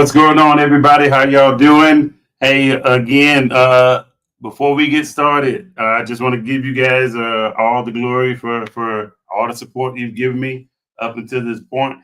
What's going on, everybody? How y'all doing? Hey, again, before we get started, I just want to give you guys all the glory for all the support you've given me up until this point.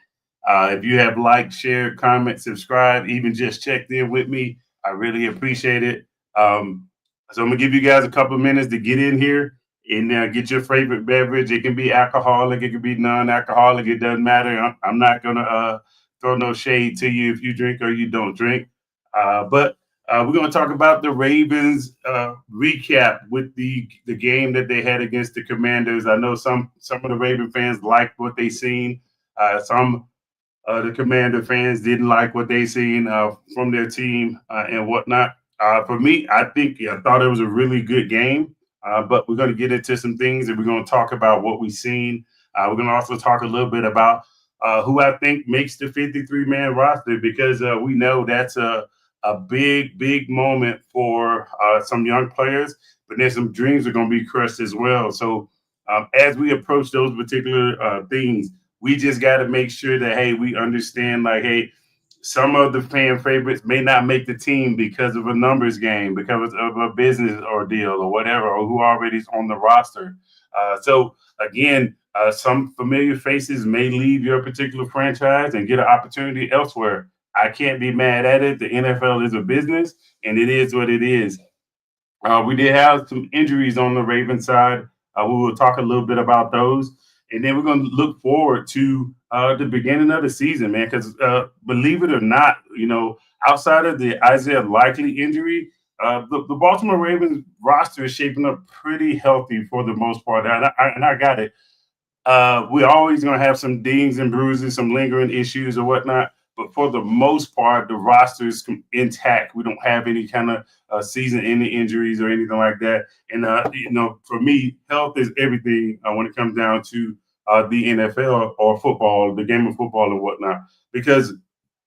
If you have liked, shared, comment, subscribed, even just checked in with me, I really appreciate it. So I'm gonna give you guys a couple of minutes to get in here and get your favorite beverage. It can be alcoholic, it can be non-alcoholic. It doesn't matter. I'm not gonna throw no shade to you if you drink or you don't drink. But we're going to talk about the Ravens recap with the game that they had against the Commanders. I know some of the Raven fans liked what they seen. Some the Commander fans didn't like what they seen from their team and whatnot. For me, I thought it was a really good game. But we're going to get into some things and we're going to talk about what we've seen. We're going to also talk a little bit about who I think makes the 53-man roster because we know that's a big moment for some young players, but then some dreams are going to be crushed as well. So as we approach those particular things, we just got to make sure that, hey, we understand, like, hey, some of the fan favorites may not make the team because of a numbers game, because of a business ordeal or whatever, or who already is on the roster. So again, some familiar faces may leave your particular franchise and get an opportunity elsewhere. I can't be mad at it. The NFL is a business, and it is what it is. We did have some injuries on the Ravens side. We will talk a little bit about those. And then we're going to look forward to the beginning of the season, man, because believe it or not, outside of the Isaiah Likely injury, the Baltimore Ravens roster is shaping up pretty healthy for the most part. And I got it. We're always going to have some dings and bruises, some lingering issues or whatnot. But for the most part, the roster is intact. We don't have any kind of season-ending injuries or anything like that. And for me, health is everything when it comes down to the NFL or football, the game of football and whatnot. Because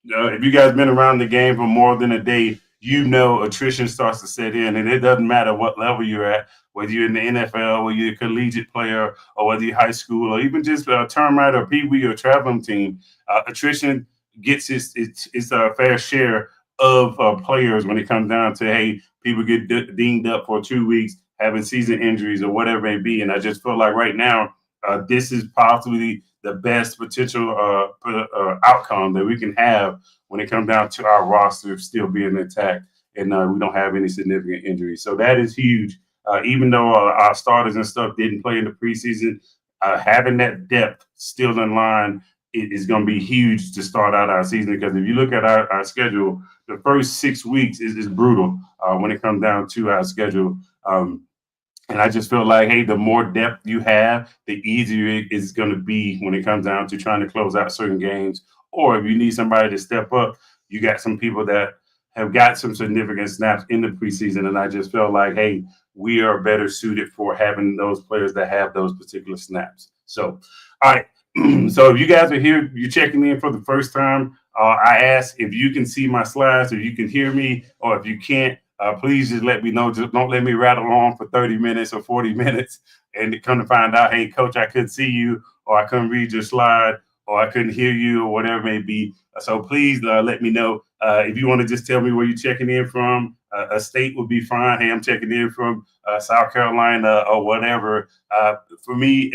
if you guys been around the game for more than a day, attrition starts to set in, and it doesn't matter what level you're at, whether you're in the NFL, whether you're a collegiate player, or whether you're high school, or even just a termite or pee-wee or traveling team. Attrition gets its fair share of players when it comes down to, hey, people get dinged up for 2 weeks, having season injuries or whatever it may be. And I just feel like right now, this is possibly the best potential outcome that we can have when it comes down to our roster still being intact and we don't have any significant injuries. So that is huge. Even though our starters and stuff didn't play in the preseason, having that depth still in line is going to be huge to start out our season, because if you look at our schedule, the first 6 weeks is brutal when it comes down to our schedule. And I just feel like, hey, the more depth you have, the easier it is going to be when it comes down to trying to close out certain games. Or if you need somebody to step up, you got some people that have got some significant snaps in the preseason. And I just felt like, hey, we are better suited for having those players that have those particular snaps. So, all right. So if you guys are here, you're checking in for the first time, I ask if you can see my slides, if you can hear me, or if you can't, please just let me know. Just don't let me rattle on for 30 minutes or 40 minutes and come to find out, hey, coach, I couldn't see you, or I couldn't read your slide, or I couldn't hear you, or whatever it may be. So please let me know. If you want to just tell me where you're checking in from, a state would be fine. Hey, I'm checking in from South Carolina or whatever. For me,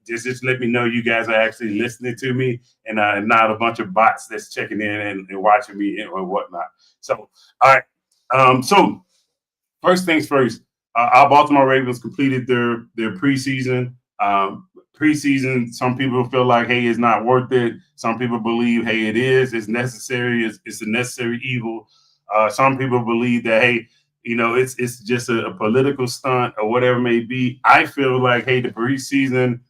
just let me know you guys are actually listening to me and not a bunch of bots that's checking in and watching me and whatnot. So, all right. So first things first, our Baltimore Ravens completed their preseason. Preseason, some people feel like, hey, it's not worth it. Some people believe, hey, it is. It's necessary. It's a necessary evil. Some people believe that, hey, it's just a political stunt or whatever it may be. I feel like, hey, the preseason,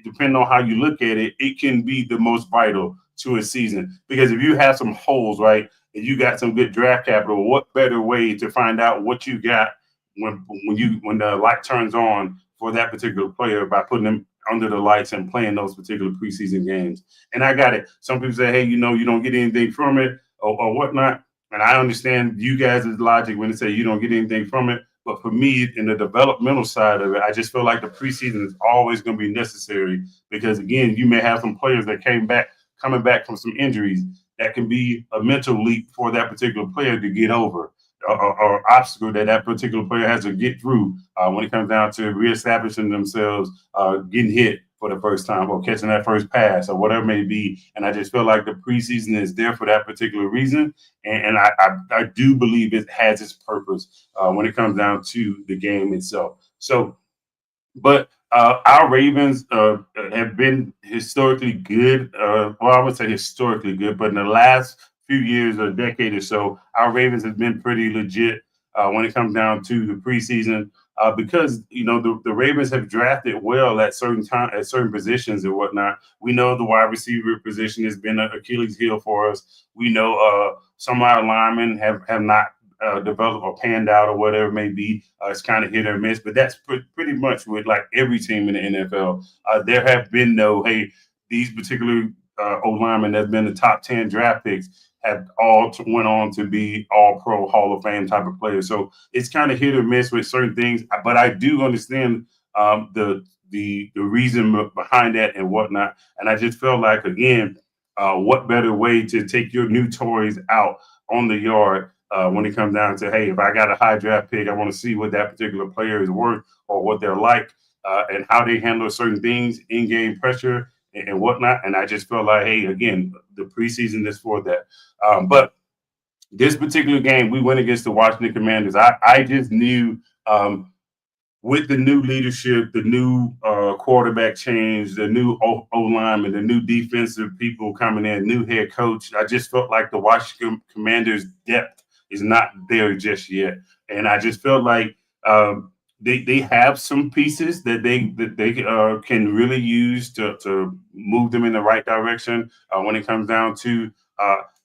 depending on how you look at it, it can be the most vital to a season. Because if you have some holes, right, and you got some good draft capital, what better way to find out what you got when the light turns on for that particular player by putting them under the lights and playing those particular preseason games. And I got it. Some people say, hey, you don't get anything from it or whatnot. And I understand you guys' logic when they say you don't get anything from it. But for me, in the developmental side of it, I just feel like the preseason is always going to be necessary because, again, you may have some players that coming back from some injuries. that can be a mental leap for that particular player to get over, or obstacle that that particular player has to get through when it comes down to reestablishing themselves, getting hit for the first time or catching that first pass or whatever it may be. And I just feel like the preseason is there for that particular reason. And I do believe it has its purpose when it comes down to the game itself. So, but our Ravens have been historically good. Well, I would say historically good, but in the last few years or decade or so, our Ravens have been pretty legit when it comes down to the preseason. Because the Ravens have drafted well at certain time at certain positions and whatnot. We know the wide receiver position has been an Achilles heel for us. We know some of our linemen have not developed or panned out or whatever it may be. It's kind of hit or miss, but that's pretty much with like every team in the NFL. There have been these particular O linemen that's been the top 10 draft picks have all went on to be all pro Hall of Fame type of players. So it's kind of hit or miss with certain things, but I do understand the reason behind that and whatnot. And I just felt like, again, what better way to take your new toys out on the yard when it comes down to, hey, if I got a high draft pick, I want to see what that particular player is worth or what they're like and how they handle certain things, in-game pressure and whatnot. And I just felt like, hey, again, the preseason is for that. But this particular game, we went against the Washington Commanders. I just knew with the new leadership, the new quarterback change, the new O-lineman, the new defensive people coming in, new head coach, I just felt like the Washington Commanders' depth is not there just yet. And I just felt like they have some pieces that they can really use to move them in the right direction when it comes down to.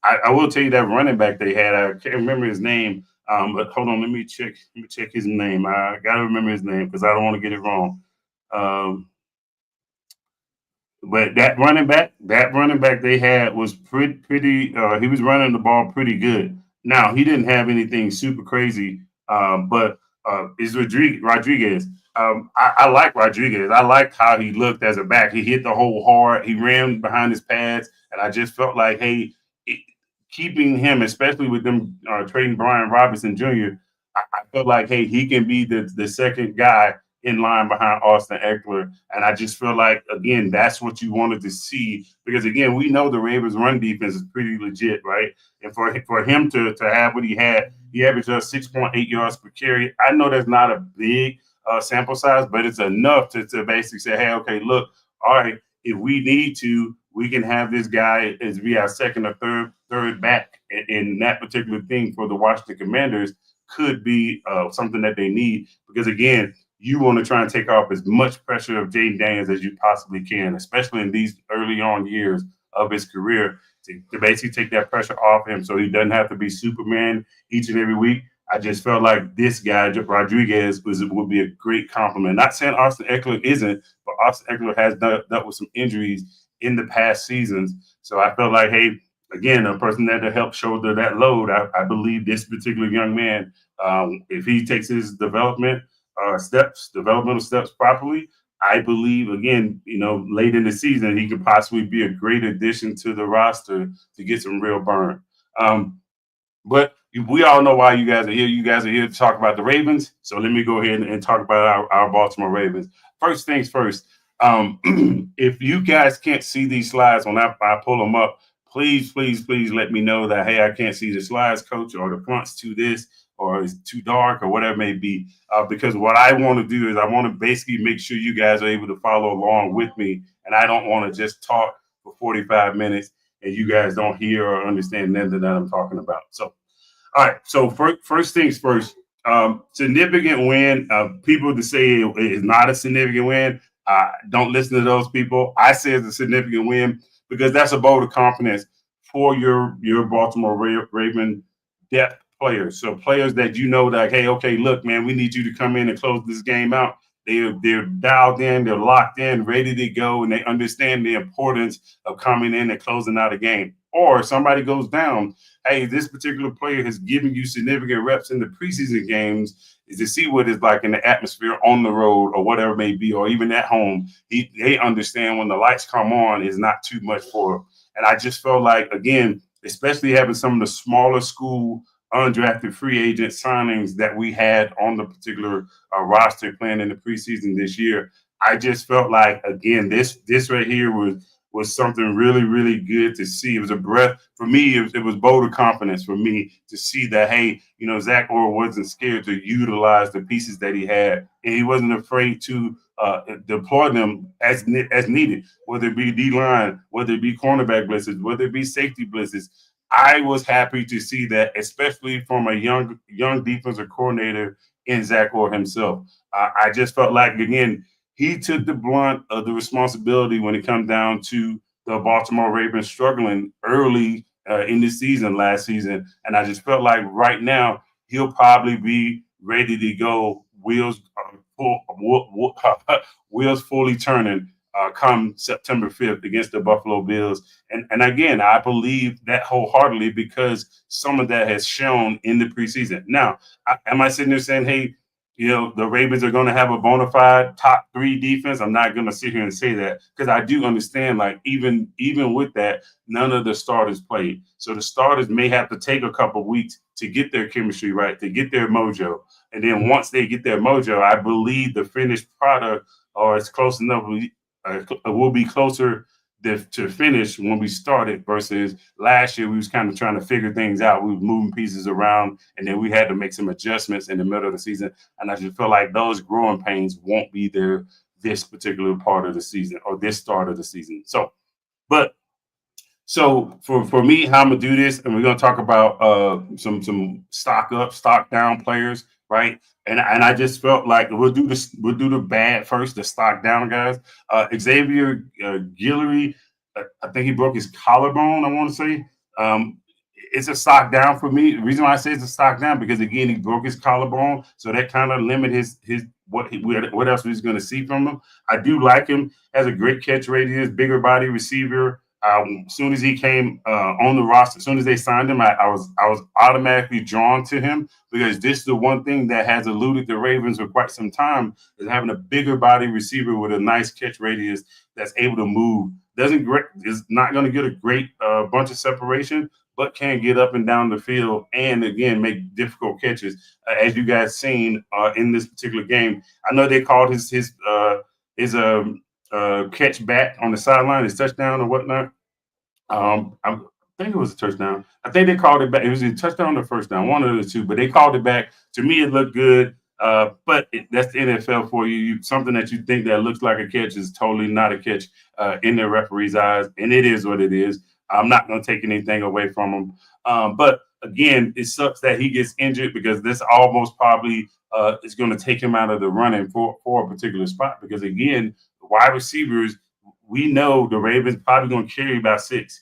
I will tell you that running back they had. I can't remember his name, but hold on. Let me check his name. I got to remember his name because I don't want to get it wrong. But that running back they had was pretty. He was running the ball pretty good. Now he didn't have anything super crazy, but is Rodriguez. I like Rodriguez. I liked how he looked as a back. He hit the hole hard. He ran behind his pads, and I just felt like, hey, keeping him, especially with them trading Brian Robinson Jr., I felt like, hey, he can be the second guy in line behind Austin Ekeler. And I just feel like, again, that's what you wanted to see. Because, again, we know the Ravens' run defense is pretty legit, right? And for him to have what he had, he averaged 6.8 yards per carry. I know that's not a big sample size, but it's enough to basically say, hey, okay, look, all right, if we need to, we can have this guy as be our second or third back in that particular thing for the Washington Commanders could be something that they need. Because, again, you want to try and take off as much pressure of Jayden Daniels as you possibly can, especially in these early on years of his career, to basically take that pressure off him so he doesn't have to be Superman each and every week. I just felt like this guy, Rodriguez, would be a great compliment. Not saying Austin Ekeler isn't, but Austin Ekeler has dealt with some injuries in the past seasons. So I felt like, hey, again, a person that to help shoulder that load, I believe this particular young man, if he takes his developmental steps properly, I believe, again, late in the season, he could possibly be a great addition to the roster to get some real burn. But we all know why you guys are here. You guys are here to talk about the Ravens. So let me go ahead and talk about our Baltimore Ravens. First things first, if you guys can't see these slides when I pull them up, please let me know that, hey, I can't see the slides, coach, or the font's too this, or it's too dark, or whatever it may be. Because what I want to do is I want to basically make sure you guys are able to follow along with me. And I don't want to just talk for 45 minutes and you guys don't hear or understand nothing that I'm talking about. So, all right. So first things first, significant win. People to say it is not a significant win, don't listen to those people. I say it's a significant win because that's a vote of confidence for your Baltimore Raven depth players. So players that that, hey, okay, look, man, we need you to come in and close this game out. They're dialed in, they're locked in, ready to go, and they understand the importance of coming in and closing out a game. Or if somebody goes down, hey, this particular player has given you significant reps in the preseason games is to see what it's like in the atmosphere on the road or whatever it may be, or even at home. They understand when the lights come on is not too much for them. And I just felt like, again, especially having some of the smaller school undrafted free agent signings that we had on the particular roster playing in the preseason this year. I just felt like, again, this right here was something really, really good to see. It was a breath for me. It was vote of confidence for me to see that, hey, Zach Orr wasn't scared to utilize the pieces that he had, and he wasn't afraid to deploy them as needed, whether it be D line, whether it be cornerback blitzes, whether it be safety blitzes. I was happy to see that, especially from a young defensive coordinator in Zach Orr himself. I just felt like, again, he took the blunt of the responsibility when it comes down to the Baltimore Ravens struggling early in the season last season. And I just felt like right now he'll probably be ready to go, wheels fully turning come September 5th against the Buffalo Bills. And again, I believe that wholeheartedly because some of that has shown in the preseason. Now, am I sitting there saying, hey, the Ravens are going to have a bona fide top 3 defense? I'm not going to sit here and say that because I do understand, like, even with that, none of the starters played. So the starters may have to take a couple of weeks to get their chemistry right, to get their mojo. And then once they get their mojo, I believe the finished product or it's close enough, will be closer to finish when we started versus last year we was kind of trying to figure things out. We were moving pieces around and then we had to make some adjustments in the middle of the season. And I just feel like those growing pains won't be there this particular part of the season or this start of the season. So for me, how I'm gonna do this, and we're gonna talk about some stock up, stock down players, right? And I just felt like we'll do the bad first, the stock down guys. Xavier Guillory, I think he broke his collarbone. I want to say it's a stock down for me. The reason why I say it's a stock down because again he broke his collarbone, so that kind of limit his what else he's going to see from him. I do like him, has a great catch radius, bigger body receiver. As soon as he came on the roster, as soon as they signed him, I was automatically drawn to him because this is the one thing that has eluded the Ravens for quite some time is having a bigger body receiver with a nice catch radius that's able to move. Is not going to get a great bunch of separation, but can get up and down the field and again make difficult catches, as you guys seen in this particular game. I know they called his catch back on the sideline, his touchdown or whatnot. I think it was a touchdown. I think they called it back. It was a touchdown or first down, one of the two, but they called it back. To me, it looked good. But that's the NFL for you. Something that you think that looks like a catch is totally not a catch in the referee's eyes, and it is what it is. I'm not going to take anything away from him. But again, it sucks that he gets injured because this almost probably is going to take him out of the running for a particular spot. Because again, wide receivers, we know the Ravens probably going to carry about six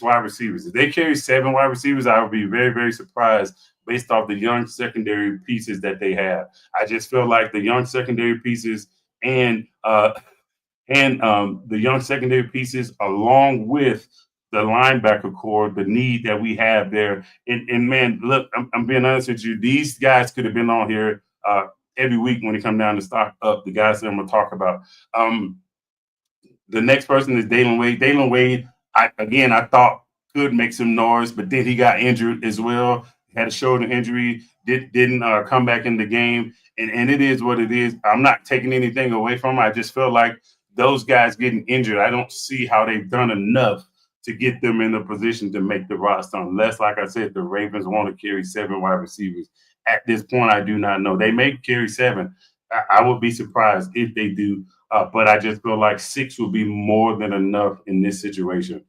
wide receivers. If they carry 7 wide receivers, I would be very, very surprised based off the young secondary pieces that they have. I just feel like the young secondary pieces and the young secondary pieces, along with the linebacker core, the need that we have there. And man, look, I'm being honest with you. These guys could have been on here every week when it comes down to stock up. The guys that I'm going to talk about. The next person is Dalen Wade. Dalen Wade, I thought could make some noise, but then he got injured as well. Had a shoulder injury, didn't come back in the game, and it is what it is. I'm not taking anything away from him. I just feel like those guys getting injured, I don't see how they've done enough to get them in a position to make the roster, unless, like I said, the Ravens want to carry 7 wide receivers. At this point, I do not know. They may carry 7. I would be surprised if they do, but I just feel like 6 will be more than enough in this situation.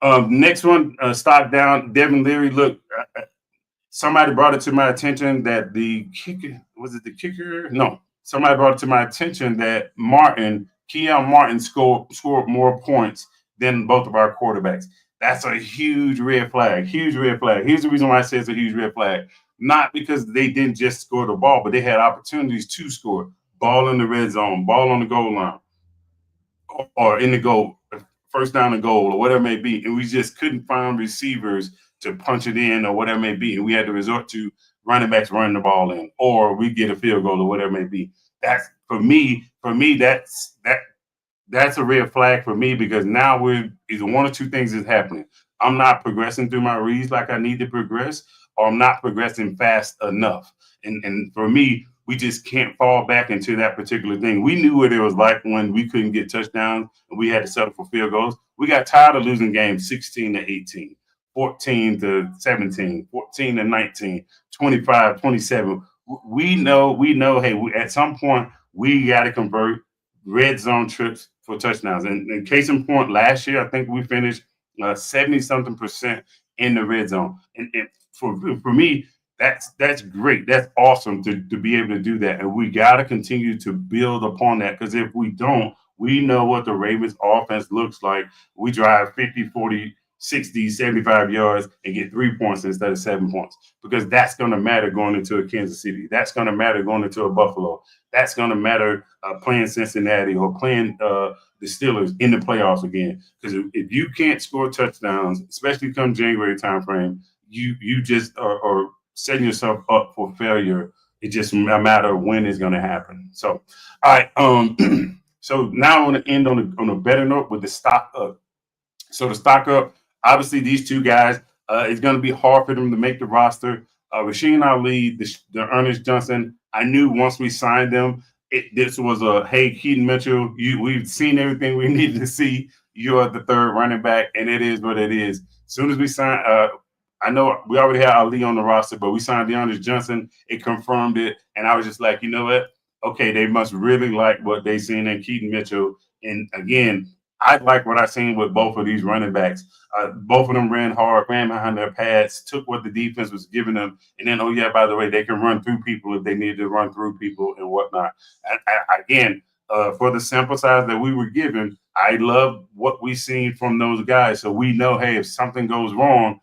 Next one, stock down, Devin Leary. Look, somebody brought it to my attention that the kicker, was it the kicker? No, somebody brought it to my attention that Keon Martin scored more points than both of our quarterbacks. That's a huge red flag, huge red flag. Here's the reason why I say it's a huge red flag. Not because they didn't just score the ball, but they had opportunities to score. Ball in the red zone, ball on the goal line, or in the goal, first down and goal, or whatever it may be. And we just couldn't find receivers to punch it in or whatever it may be. And we had to resort to running backs running the ball in, or we get a field goal or whatever it may be. That's for me, that's a red flag for me because now either one or two things is happening. I'm not progressing through my reads like I need to progress, or I'm not progressing fast enough. And for me, we just can't fall back into that particular thing. We knew what it was like when we couldn't get touchdowns and we had to settle for field goals. We got tired of losing games 16 to 18, 14 to 17, 14 to 19, 25, 27. We know, hey, at some point, we got to convert red zone trips for touchdowns. And case in point, last year, I think we finished 70 something percent in the red zone. And for me, that's great. That's awesome to be able to do that. And we got to continue to build upon that, because if we don't, we know what the Ravens offense looks like. We drive 50, 40, 60, 75 yards and get 3 points instead of 7 points, because that's going to matter going into a Kansas City. That's going to matter going into a Buffalo. That's going to matter playing Cincinnati or playing the Steelers in the playoffs again. Because if you can't score touchdowns, especially come January timeframe, you just are setting yourself up for failure. It's just a matter of when it's going to happen. So, all right. So now I want to end on a better note with the stock up. So the stock up, obviously these two guys, it's going to be hard for them to make the roster. Rasheen Ali, the Ernest Johnson, I knew once we signed them, this was a, hey, Keaton Mitchell, we've seen everything we needed to see. You're the third running back, and it is what it is. As soon as we signed, I know we already had Ali on the roster, but we signed DeAndre Johnson. It confirmed it, and I was just like, you know what? Okay, they must really like what they seen in Keaton Mitchell. And again, I like what I seen with both of these running backs. Both of them ran hard, ran behind their pads, took what the defense was giving them, and then, oh yeah, by the way, they can run through people if they need to run through people and whatnot. Again, for the sample size that we were given, I love what we seen from those guys. So we know, hey, if something goes wrong,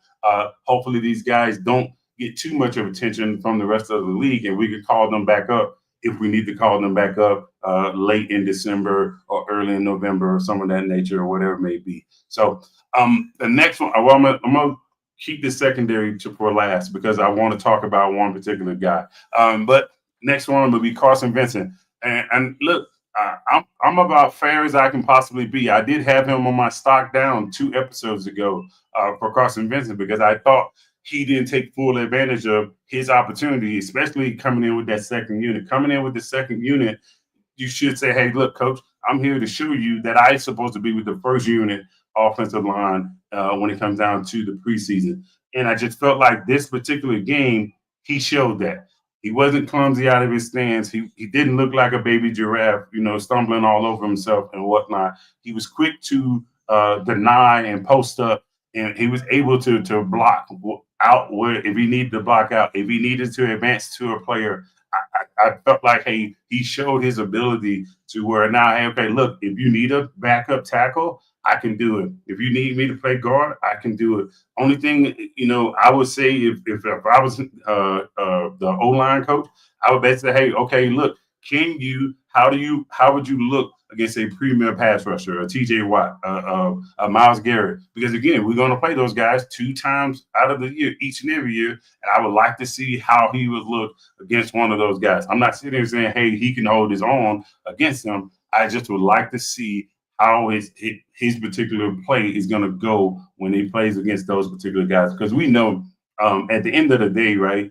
hopefully these guys don't get too much of attention from the rest of the league, and we can call them back up if we need to call them back up late in December or early in November or some of that nature or whatever it may be. So the next one, I'm gonna keep the secondary for last because I want to talk about one particular guy. But next one will be Carson Vincent. And look, I'm about fair as I can possibly be. I did have him on my stock down 2 episodes ago for Carson Vincent because I thought he didn't take full advantage of his opportunity, especially coming in with that second unit. Coming in with the second unit, you should say, hey, look, coach, I'm here to show you that I'm supposed to be with the first unit offensive line when it comes down to the preseason. And I just felt like this particular game, he showed that. He wasn't clumsy out of his stance. He didn't look like a baby giraffe, stumbling all over himself and whatnot. He was quick to deny and post up, and he was able to block out where if he needed to block out, if he needed to advance to a player. I felt like, hey, he showed his ability to where now, hey, okay, look, if you need a backup tackle, I can do it. If you need me to play guard, I can do it. Only thing, I would say if I was the O-line coach, I would basically say, hey, okay, look, how would you look against a premier pass rusher, a TJ Watt, a Myles Garrett? Because again, we're going to play those guys 2 times out of the year, each and every year. And I would like to see how he would look against one of those guys. I'm not sitting here saying, hey, he can hold his own against them. I just would like to see how his particular play is going to go when he plays against those particular guys. Because we know at the end of the day, right,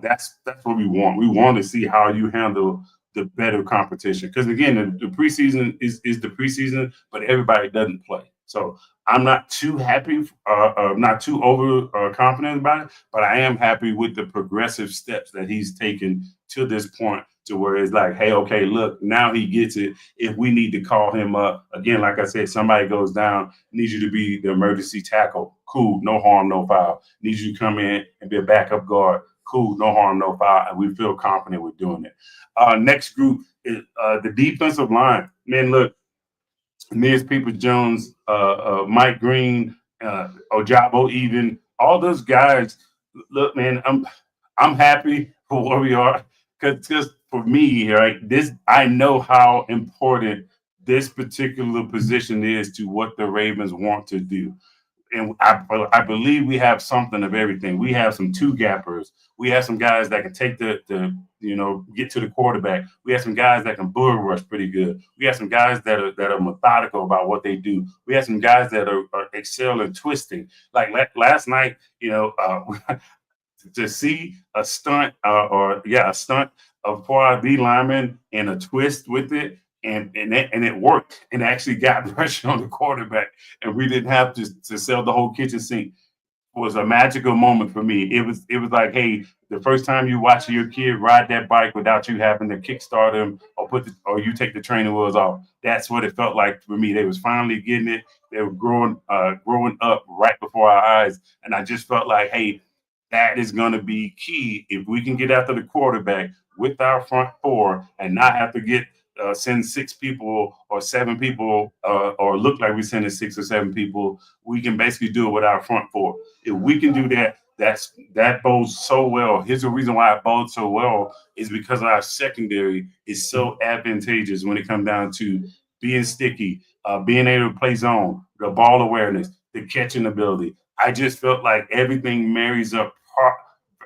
that's what we want. We want to see how you handle the better competition. Because again, the preseason is the preseason, but everybody doesn't play. So I'm not too happy, not too over confident about it, but I am happy with the progressive steps that he's taken to this point to where it's like, hey, okay, look, now he gets it. If we need to call him up, again, like I said, somebody goes down, needs you to be the emergency tackle. Cool, no harm, no foul. Needs you to come in and be a backup guard. Cool, no harm, no foul. And we feel confident with doing it. Next group is the defensive line. Man, look, Ms. Peoples-Jones, Mike Green, Ojabo, even all those guys. Look, man, I'm happy for where we are because for me, right, I know how important this particular position is to what the Ravens want to do. And I believe we have something of everything. We have some 2-gappers. We have some guys that can take the get to the quarterback. We have some guys that can bull rush pretty good. We have some guys that are methodical about what they do. We have some guys that are excel in twisting. Like last night, to see a stunt a stunt of 4 B lineman and a twist with it, and it worked and actually got pressure on the quarterback, and we didn't have to sell the whole kitchen sink. Was a magical moment for me. It was like, hey, the first time you watch your kid ride that bike without you having to kickstart him or you take the training wheels off. That's what it felt like for me. They was finally getting it. They were growing up right before our eyes, and I just felt like, hey, that is going to be key if we can get after the quarterback with our front four and not have to send 6 people or 7 people or look like we're sending 6 or 7 people. We can basically do it with our front four. If we can do that, that bodes so well. Here's the reason why it bodes so well is because our secondary is so advantageous when it comes down to being sticky, being able to play zone, the ball awareness, the catching ability. I just felt like everything marries up.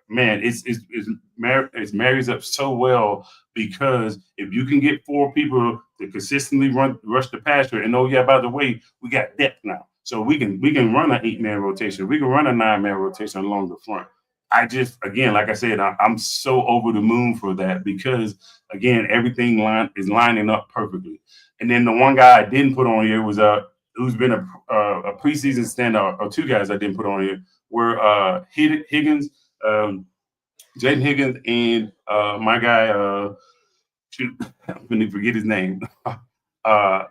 Man, it marries up so well because if you can get 4 people to consistently rush the passer, and oh yeah, by the way, we got depth now, so we can run an 8-man rotation, we can run a 9-man rotation along the front. I just again, like I said, I'm so over the moon for that because again, everything is lining up perfectly. And then the one guy I didn't put on here was who's been a preseason standout, or 2 guys I didn't put on here were Higgins. Jaden Higgins and my guy, shoot, I'm going to forget his name. I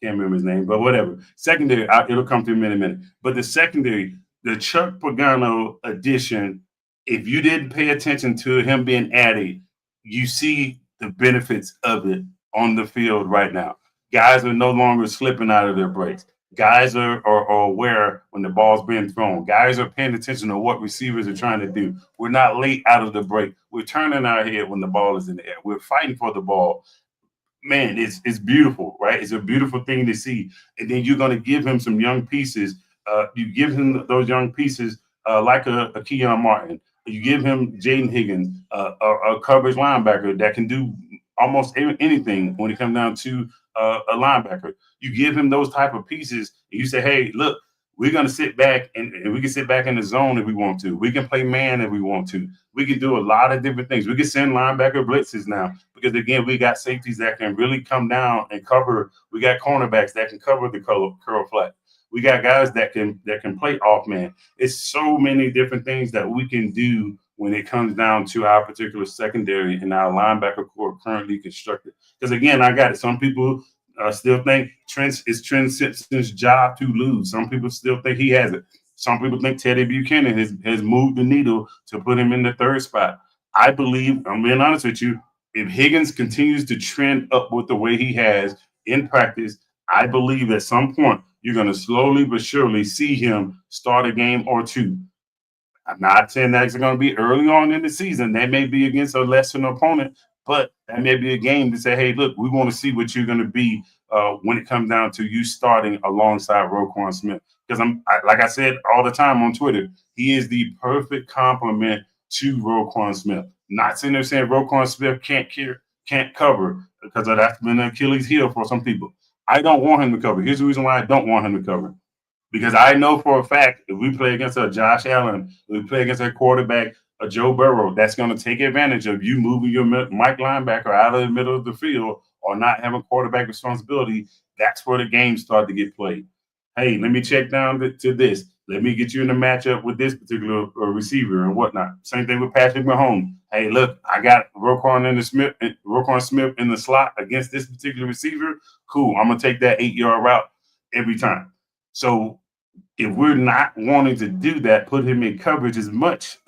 can't remember his name, but whatever. Secondary, it'll come to me in a minute. But the secondary, the Chuck Pagano addition, if you didn't pay attention to him being added, you see the benefits of it on the field right now. Guys are no longer slipping out of their breaks. Guys are aware when the ball's being thrown. Guys are paying attention to what receivers are trying to do. We're not late out of the break. We're turning our head when the ball is in the air. We're fighting for the ball. Man, it's beautiful, right? It's a beautiful thing to see. And then you're going to give him some young pieces. You give him those young pieces like a Keon Martin. You give him Jaden Higgins, a coverage linebacker that can do almost anything when it comes down to a linebacker. You give him those type of pieces, and you say, hey, look, we're going to sit back and we can sit back in the zone if we want to. We can play man if we want to. We can do a lot of different things. We can send linebacker blitzes now because, again, we got safeties that can really come down and cover. We got cornerbacks that can cover the curl flat. We got guys that can play off man. It's so many different things that we can do when it comes down to our particular secondary and our linebacker core currently constructed. Because, again, I got it. Some people still think it's Trent Simpson's job to lose. Some people still think he has it. Some people think Teddy Buchanan has moved the needle to put him in the 3rd spot. I believe, I'm being honest with you, if Higgins continues to trend up with the way he has in practice, I believe at some point you're going to slowly but surely see him start a game or 2. I'm not saying that's going to be early on in the season. That may be against a lesser opponent, but that may be a game to say, hey, look, we want to see what you're going to be when it comes down to you starting alongside Roquan Smith. Because like I said all the time on Twitter, he is the perfect complement to Roquan Smith. Not sitting there saying Roquan Smith can't cover because that's been an Achilles heel for some people. I don't want him to cover. Here's the reason why I don't want him to cover. Because I know for a fact if we play against a Josh Allen, if we play against a quarterback, a Joe Burrow, that's going to take advantage of you moving your Mike linebacker out of the middle of the field or not having quarterback responsibility. That's where the games start to get played. Hey, let me check down to this. Let me get you in a matchup with this particular receiver and whatnot. Same thing with Patrick Mahomes. Hey, look, I got Roquan Smith in the slot against this particular receiver. Cool. I'm going to take that 8-yard route every time. So if we're not wanting to do that, put him in coverage as much,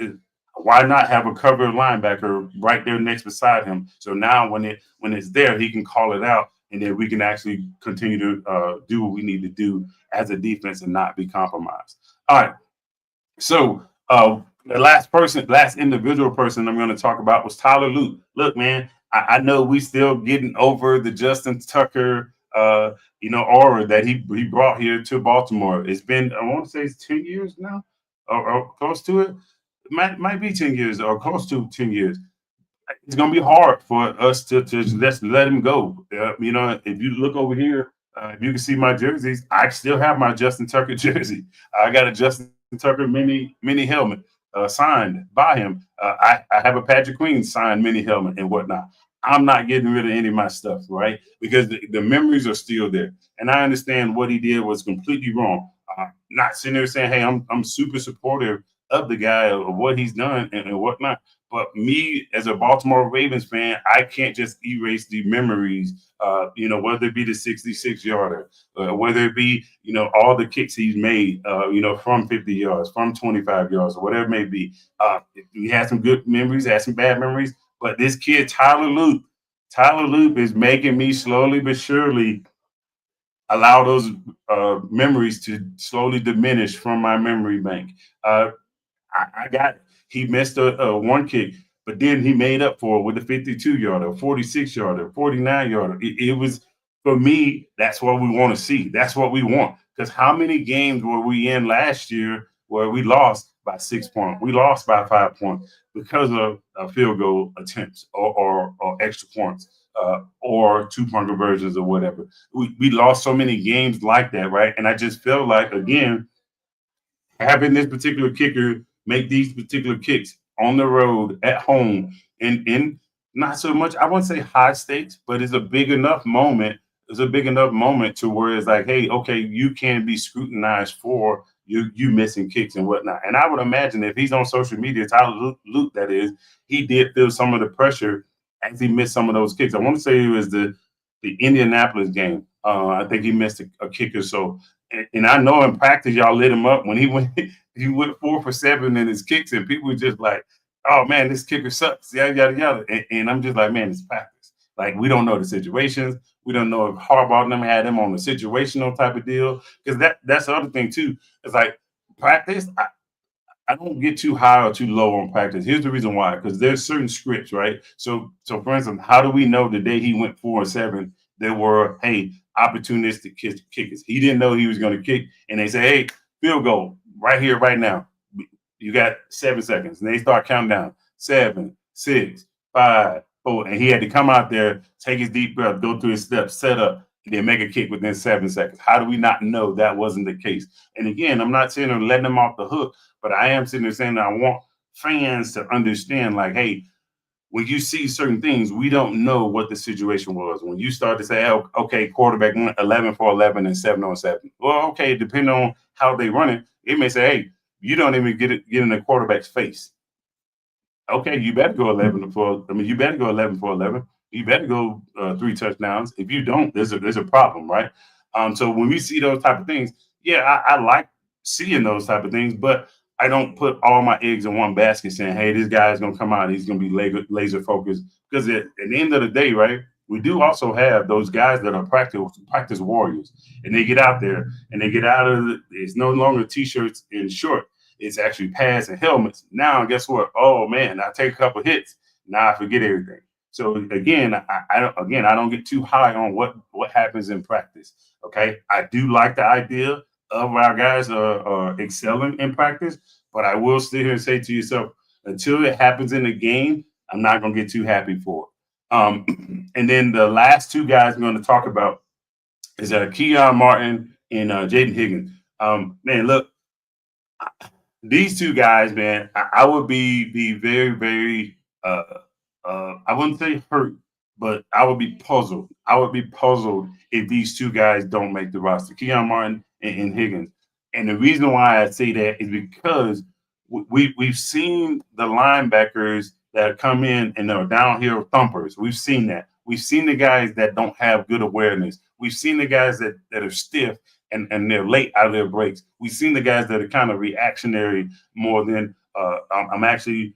why not have a cover linebacker right there next beside him? So now when it's there, he can call it out, and then we can actually continue to do what we need to do as a defense and not be compromised. All right. So the last individual person I'm going to talk about was Tyler Luke. Look, man, I know we still getting over the Justin Tucker aura that he brought here to Baltimore. It's been, I want to say it's 10 years now or close to it. might be 10 years or close to 10 years. It's gonna be hard for us to just let him go. You know, if you look over here, if you can see my jerseys, I still have my Justin Tucker jersey. I got a Justin Tucker mini helmet signed by him. I have a Patrick Queen signed mini helmet and whatnot. I'm not getting rid of any of my stuff, right? Because the memories are still there, and I understand what he did was completely wrong. Not sitting there saying, "Hey, I'm super supportive of the guy of what he's done and whatnot." But me as a Baltimore Ravens fan, I can't just erase the memories. You know, whether it be the 66 yarder, whether it be all the kicks he's made. From 50 yards, from 25 yards, or whatever it may be. He had some good memories, had some bad memories. But this kid Tyler Loop is making me slowly but surely allow those memories to slowly diminish from my memory bank. Uh, I got he missed a one kick, but then he made up for it with a 52 yarder, 46 yarder, 49 yarder. It was for me. That's what we want to see. That's what we want. Because how many games were we in last year where we lost by 6 points? We lost by 5 points because of field goal attempts or extra points. Or 2 point conversions or whatever. We lost so many games like that, right? And I just feel like, again, having this particular kicker make these particular kicks on the road at home in not so much, I wouldn't say high stakes, but it's a big enough moment. It's a big enough moment to where it's like, hey, okay, you can be scrutinized for you missing kicks and whatnot. And I would imagine if he's on social media, Tyler Luke, that is, he did feel some of the pressure as he missed some of those kicks. I want to say it was the Indianapolis game. I think he missed a kick or so. And I know in practice y'all lit him up when he went he went 4 for 7 in his kicks, and people were just like, "Oh man, this kicker sucks." Yada yada yada. And I'm just like, man, it's practice. Like we don't know the situations. We don't know if Harbaugh and them had him on a situational type of deal. Because that's the other thing too. It's like practice. I don't get too high or too low on practice. Here's the reason why, because there's certain scripts, right? So for instance, how do we know the day he went 4 and 7, there were opportunistic kickers? He didn't know he was going to kick, and they say, hey, field goal right here, right now. You got 7 seconds, and they start counting down 7, 6, 5, 4, and he had to come out there, take his deep breath, go through his steps, set up, and then make a kick within 7 seconds. How do we not know that wasn't the case? And again, I'm not saying I'm letting them off the hook, but I am sitting there saying that I want fans to understand, like, hey, when you see certain things, we don't know what the situation was. When you start to say, oh, okay, quarterback went 11 for 11 and 7 on 7. Well, okay, depending on how they run it, it may say, hey, you don't even get in the quarterback's face. Okay, you better go 11 for. I mean, you better go 11 for 11. You better go 3 touchdowns. If you don't, there's a problem, right? So when we see those type of things, yeah, I like seeing those type of things, but I don't put all my eggs in one basket saying, hey, this guy's gonna come out, he's gonna be laser focused. Because at the end of the day, right, we do also have those guys that are practice warriors, and they get out there and they get out of it's no longer t-shirts and short. It's actually pads and helmets. Now, guess what? Oh man, I take a couple hits. Now I forget everything. So again, I don't get too high on what happens in practice. Okay, I do like the idea of our guys are excelling in practice, but I will sit here and say to yourself, until it happens in the game, I'm not gonna get too happy for it. And then the last two guys I'm going to talk about is Keon Martin and Jaden Higgins. Man, look, these two guys, man, I would be very, very I wouldn't say hurt, but I would be puzzled. I would be puzzled if these two guys don't make the roster, Keon Martin and Higgins. And the reason why I say that is because we've seen the linebackers that come in and are downhill thumpers. We've seen that. We've seen the guys that don't have good awareness. We've seen the guys that are stiff and they're late out of their breaks. We've seen the guys that are kind of reactionary more than I'm actually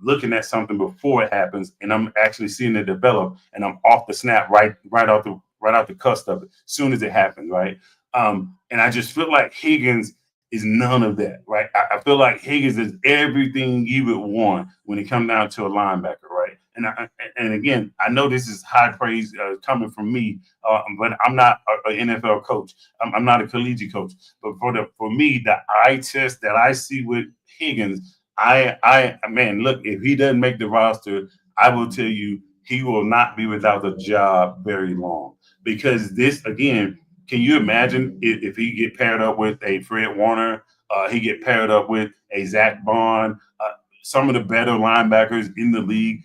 looking at something before it happens, and I'm actually seeing it develop, and I'm off the snap right out the cusp of it, as soon as it happens, right? And I just feel like Higgins is none of that, right? I feel like Higgins is everything you would want when it comes down to a linebacker, right? And again, I know this is high praise coming from me, but I'm not an NFL coach. I'm not a collegiate coach. But for me, the eye test that I see with Higgins, Man, look, if he doesn't make the roster, I will tell you he will not be without a job very long. Because this, again, can you imagine if he get paired up with a Fred Warner, he get paired up with a Zach Bond, some of the better linebackers in the league.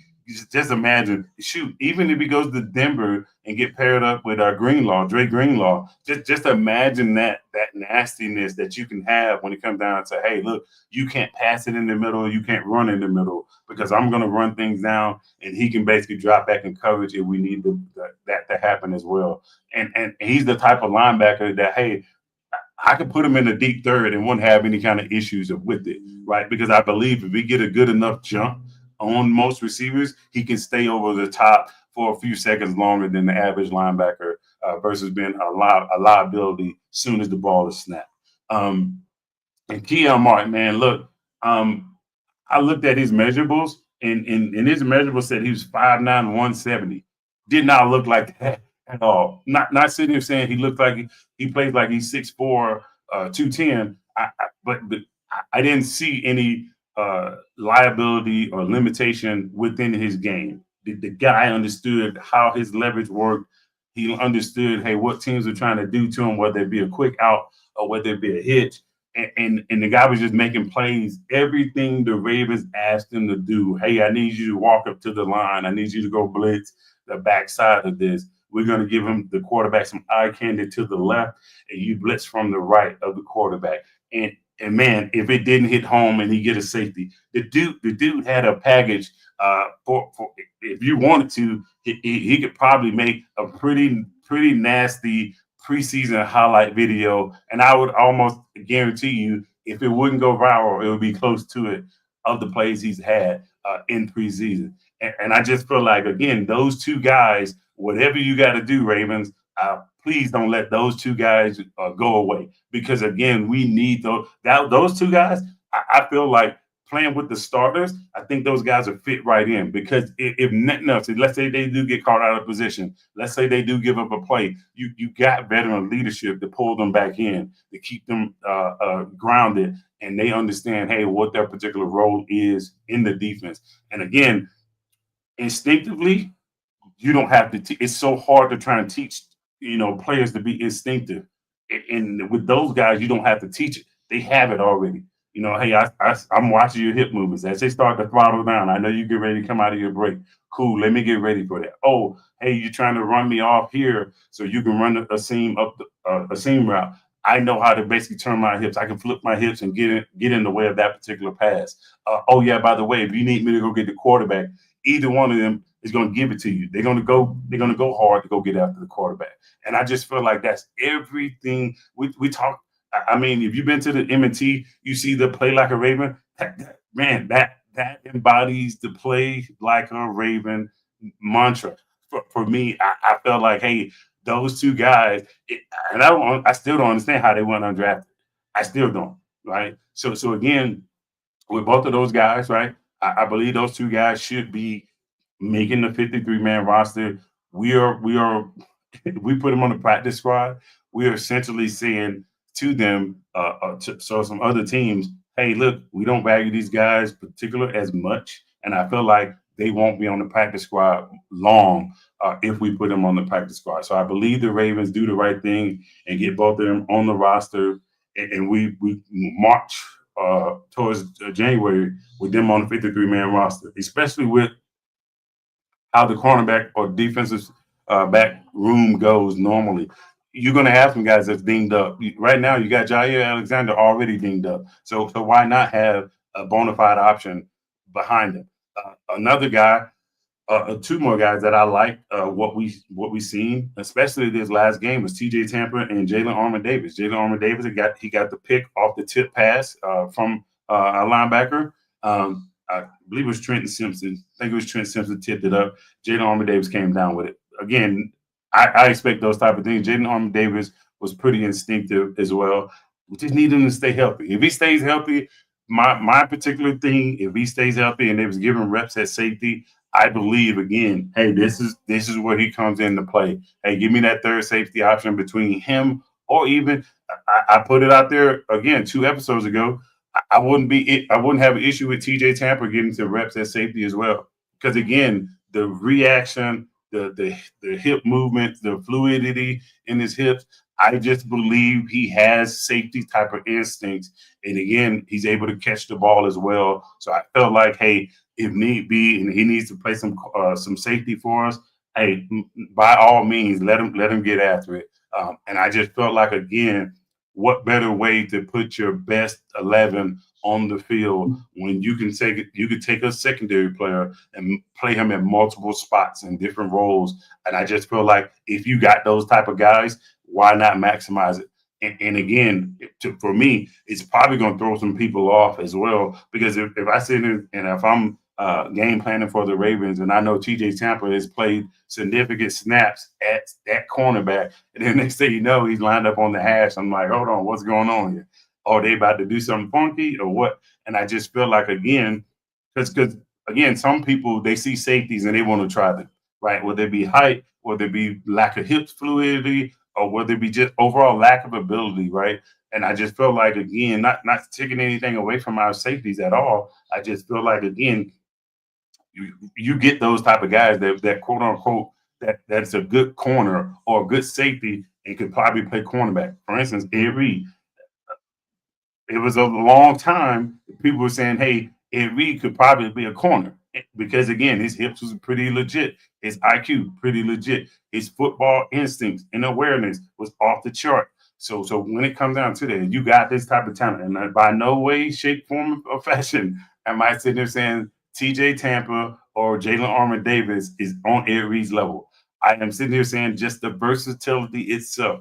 Just imagine, shoot, even if he goes to Denver and get paired up with Greenlaw, Dre Greenlaw, just imagine that nastiness that you can have when it comes down to, hey, look, you can't pass it in the middle, you can't run in the middle because I'm going to run things down, and he can basically drop back in coverage if we need that to happen as well. And he's the type of linebacker that, hey, I could put him in a deep third and wouldn't have any kind of issues with it, right? Because I believe if we get a good enough jump on most receivers, he can stay over the top for a few seconds longer than the average linebacker versus being a liability soon as the ball is snapped. And Keon Martin, man, look, I looked at his measurables, and his measurables said he was 5'9", 170. Did not look like that at all. Not sitting here saying he looked like he plays like he's 6'4", 210. But I didn't see any liability or limitation within his game. The guy understood how his leverage worked. He understood, hey, what teams are trying to do to him, whether it be a quick out or whether it be a hitch. And the guy was just making plays. Everything the Ravens asked him to do. Hey, I need you to walk up to the line. I need you to go blitz the backside of this. We're going to give him the quarterback some eye candy to the left, and you blitz from the right of the quarterback. And man, if it didn't hit home and he get a safety, the dude had a package for if you wanted to, he could probably make a pretty nasty preseason highlight video, and I would almost guarantee you, if it wouldn't go viral, it would be close to it of the plays he's had in preseason. And I just feel like, again, those two guys, whatever you got to do, Ravens, please don't let those two guys go away, because again, we need those two guys. I feel like playing with the starters, I think those guys are fit right in, because if nothing else, let's say they do get caught out of position, let's say they do give up a play, you got veteran leadership to pull them back in, to keep them grounded, and they understand, hey, what their particular role is in the defense. And again, instinctively, you don't have to. It's so hard to try and teach, players to be instinctive, and with those guys, you don't have to teach it. They have it already. Hey, I'm watching your hip movements as they start to throttle down. I know you get ready to come out of your break. Cool, let me get ready for that. Oh, hey, you're trying to run me off here so you can run a seam up a seam route. I know how to basically turn my hips. I can flip my hips and get in the way of that particular pass. Oh yeah, by the way, if you need me to go get the quarterback, either one of them is going to give it to you. They're going to go hard to go get after the quarterback. And I just feel like that's everything we talk. I mean, if you've been to the M&T, you see the play like a Raven. That embodies the play like a Raven mantra. For me, I felt like, hey, those two guys, and I still don't understand how they went undrafted. I still don't, right? So again, with both of those guys, right? I believe those two guys should be making the 53-man roster. We put them on the practice squad. We are essentially saying to them, so some other teams, hey, look, we don't value these guys particular as much, and I feel like they won't be on the practice squad long if we put them on the practice squad. So I believe the Ravens do the right thing and get both of them on the roster, and we march towards January with them on the 53-man roster, especially with how the cornerback or defensive back room goes normally. You're going to have some guys that's dinged up. Right now, you got Jair Alexander already dinged up. So why not have a bona fide option behind him? Another guy, two more guys that I like what we seen, especially this last game, was T.J. Tampa and Jalen Armour-Davis. Jalen Armour-Davis, he got the pick off the tip pass from a linebacker. I believe it was Trenton Simpson. I think it was Trent Simpson tipped it up. Jalen Armour-Davis came down with it. Again, I expect those type of things. Jalen Armour-Davis was pretty instinctive as well. We just need him to stay healthy. If he stays healthy, my particular thing, if he stays healthy and they was giving reps at safety, I believe, again, hey, this is where he comes into play. Hey, give me that third safety option between him or even I put it out there again 2 episodes ago. I wouldn't have an issue with TJ Tampa getting some reps at safety as well. Because again, the reaction, the hip movement, the fluidity in his hips, I just believe he has safety type of instincts. And again, he's able to catch the ball as well. So I felt like, hey, if need be, and he needs to play some safety for us, hey, by all means, let him get after it. And I just felt like again, what better way to put your best 11 on the field when you could take a secondary player and play him in multiple spots in different roles. And I just feel like if you got those type of guys, why not maximize it? And again, for me, it's probably going to throw some people off as well, because if I sit in and if I'm game planning for the Ravens and I know TJ Tampa has played significant snaps at that cornerback, and then next thing you know, he's lined up on the hash. I'm like, hold on, what's going on here? Are they about to do something funky or what? And I just feel like again, because again, some people they see safeties and they want to try them, right? Whether it be height, whether it be lack of hip fluidity, or whether it be just overall lack of ability, right? And I just feel like again, not taking anything away from our safeties at all. I just feel like again, you get those type of guys that quote unquote that's a good corner or a good safety and could probably play cornerback. For instance, Ed Reed, it was a long time people were saying, hey, Ed Reed could probably be a corner because again, his hips was pretty legit, his IQ pretty legit, his football instincts and awareness was off the chart. So when it comes down to that, you got this type of talent, and by no way, shape, form, or fashion am I sitting there saying TJ Tampa or Jalen Armour Davis is on Ed Reed's level. I am sitting here saying just the versatility itself.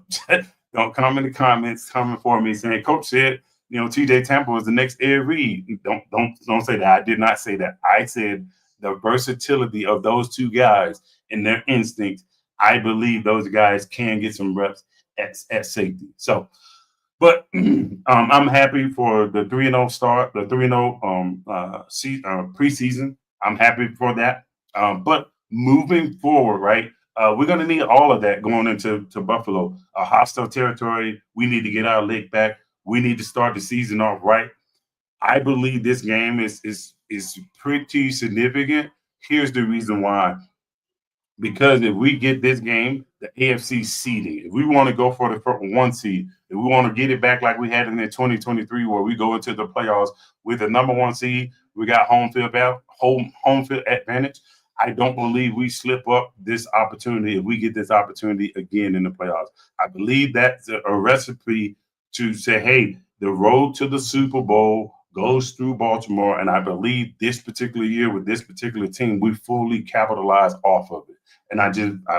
Don't come in the comments coming for me saying Coach said TJ Tampa was the next Ed Reed. Don't say that. I did not say that. I said the versatility of those two guys and their instincts. I believe those guys can get some reps at safety. So, but I'm happy for the 3-0 start, the 3-0 preseason. I'm happy for that. But moving forward, right? We're going to need all of that going into Buffalo, a hostile territory. We need to get our leg back. We need to start the season off right. I believe this game is pretty significant. Here's the reason why. Because if we get this game, the AFC seeding, if we want to go for the one seed, if we want to get it back like we had in the 2023, where we go into the playoffs with the number one seed, we got home field advantage. I don't believe we slip up this opportunity if we get this opportunity again in the playoffs. I believe that's a recipe to say, hey, the road to the Super Bowl goes through Baltimore, and I believe this particular year with this particular team, we fully capitalize off of it. And I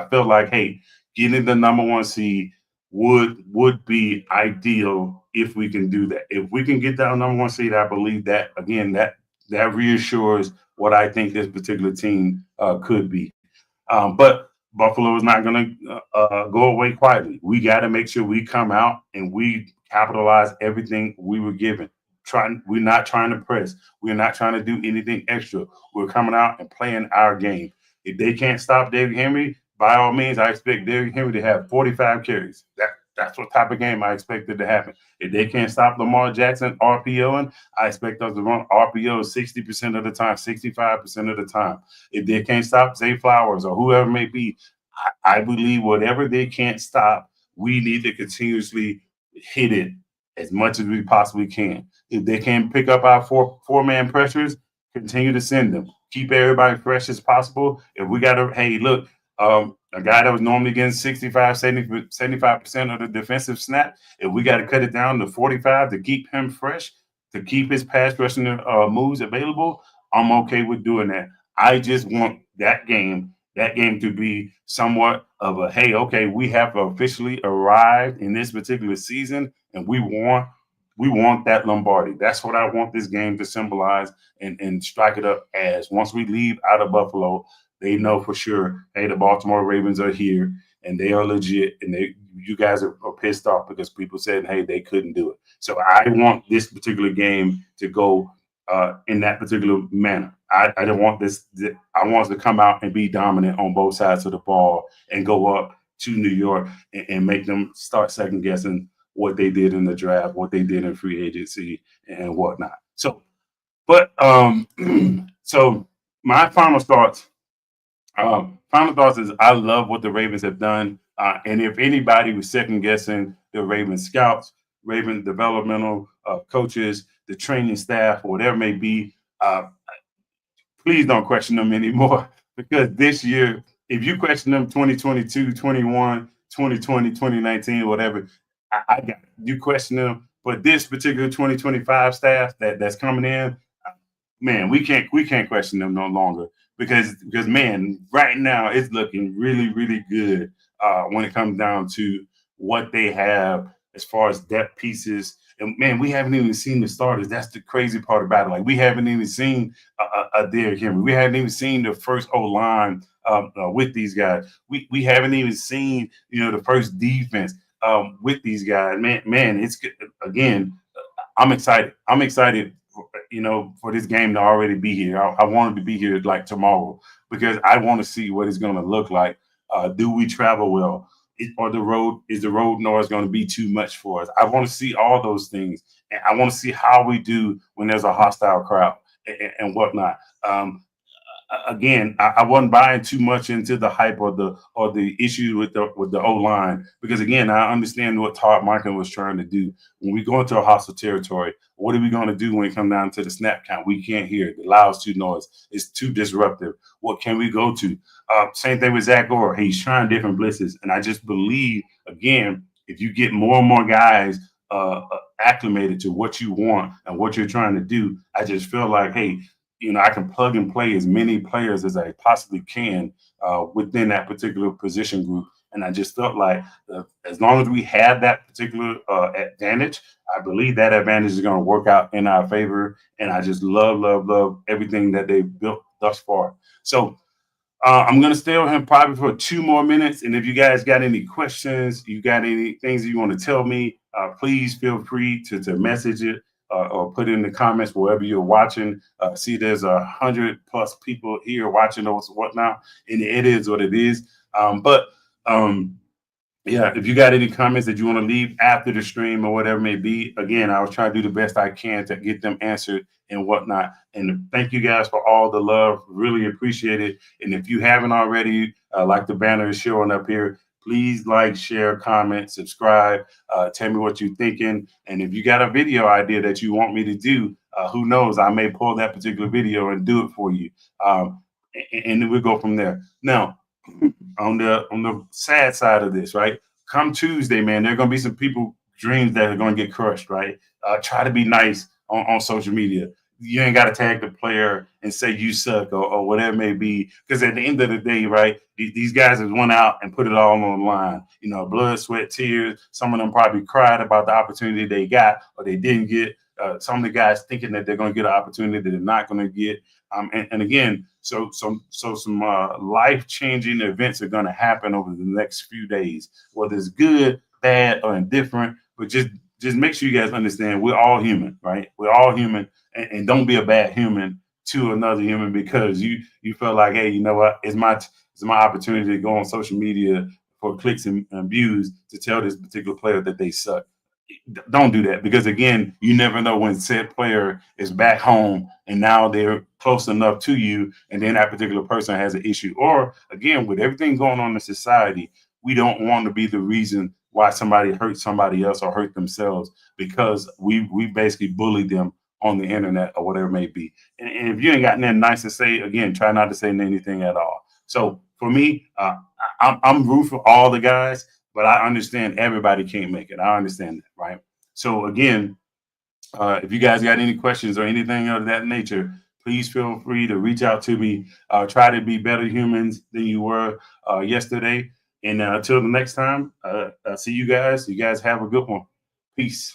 felt like, hey, getting the number one seed would be ideal if we can do that. If we can get that number one seed, I believe that again that reassures what I think this particular team could be. But Buffalo is not going to go away quietly. We got to make sure we come out and we capitalize everything we were given. We're not trying to press. We're not trying to do anything extra. We're coming out and playing our game. If they can't stop Derrick Henry, by all means, I expect Derrick Henry to have 45 carries. That's what type of game I expected to happen. If they can't stop Lamar Jackson RPOing, I expect us to run RPO 60% of the time, 65% of the time. If they can't stop Zay Flowers or whoever it may be, I believe whatever they can't stop, we need to continuously hit it as much as we possibly can. If they can pick up our four-man pressures, continue to send them. Keep everybody fresh as possible. If we got to, hey, look, a guy that was normally getting 65, 75% of the defensive snap, if we got to cut it down to 45 to keep him fresh, to keep his pass rushing moves available, I'm okay with doing that. I just want that game to be somewhat of a, hey, okay, we have officially arrived in this particular season, and we want that Lombardi. That's what I want this game to symbolize and strike it up as. Once we leave out of Buffalo, they know for sure, hey, the Baltimore Ravens are here and they are legit, and you guys are pissed off because people said, hey, they couldn't do it. So I want this particular game to go in that particular manner. I don't want this. I want us to come out and be dominant on both sides of the ball and go up to New York and make them start second guessing what they did in the draft, what they did in free agency, and whatnot. But so my final thoughts is I love what the Ravens have done. And if anybody was second guessing the Ravens scouts, Ravens developmental coaches, the training staff, or whatever it may be, please don't question them anymore. Because this year, if you question them 2022, 21, 2020, 2019, whatever, I got it. You question them. But this particular 2025 staff that's coming in, man, we can't question them no longer because man, right now it's looking really really good when it comes down to what they have as far as depth pieces. And man, we haven't even seen the starters. That's the crazy part about it. Like we haven't even seen a Derrick Henry. We haven't even seen the first O line with these guys. We haven't even seen the first defense with these guys. Man, it's again. I'm excited. I'm excited for this game to already be here. I wanted to be here like tomorrow because I want to see what it's going to look like. Do we travel well? Or the road noise going to be too much for us? I want to see all those things, and I want to see how we do when there's a hostile crowd and whatnot. Again, I wasn't buying too much into the hype or the issue with the O line because again, I understand what Todd Monken was trying to do. When we go into a hostile territory, what are we going to do when it comes down to the snap count? We can't hear it. The loud's too noise. It's too disruptive. What can we go to? Same thing with Zach Orr. He's trying different blitzes, and I just believe again, if you get more and more guys acclimated to what you want and what you're trying to do, I just feel like, hey, I can plug and play as many players as I possibly can within that particular position group. And I just felt like as long as we have that particular advantage, I believe that advantage is going to work out in our favor. And I just love, love, love everything that they've built thus far. So I'm going to stay on him probably for 2 more minutes. And if you guys got any questions, you got any things that you want to tell me, please feel free to message it or put it in the comments wherever you're watching. See, there's 100+ people here watching us whatnot, and it is what it is. But yeah, if you got any comments that you want to leave after the stream or whatever it may be, again, I was trying to do the best I can to get them answered and whatnot. And thank you guys for all the love. Really appreciate it. And if you haven't already, like the banner is showing up here, please like, share, comment, subscribe. Tell me what you're thinking. And if you got a video idea that you want me to do, who knows, I may pull that particular video and do it for you. And then we'll go from there. Now, on the sad side of this, right? Come Tuesday, man, there are going to be some people dreams that are going to get crushed, right? Try to be nice on social media. You ain't got to tag the player and say you suck or whatever it may be. Because at the end of the day, right, these guys have went out and put it all on the line. Blood, sweat, tears. Some of them probably cried about the opportunity they got or they didn't get. Some of the guys thinking that they're going to get an opportunity that they're not going to get. And again, so some life-changing events are going to happen over the next few days, whether it's good, bad, or indifferent. But just make sure you guys understand we're all human, right? We're all human, and don't be a bad human to another human because you feel like, hey, you know what? It's my opportunity to go on social media for clicks and views to tell this particular player that they suck. Don't do that because again, you never know when said player is back home and now they're close enough to you, and then that particular person has an issue. Or again, with everything going on in society, we don't want to be the reason why somebody hurt somebody else or hurt themselves because we basically bullied them on the internet or whatever it may be. And if you ain't got nothing nice to say, again, try not to say anything at all. So for me, I'm rooting for all the guys. But I understand everybody can't make it. I understand that, right? So again, if you guys got any questions or anything of that nature, please feel free to reach out to me. Try to be better humans than you were yesterday. And until the next time, see you guys. You guys have a good one. Peace.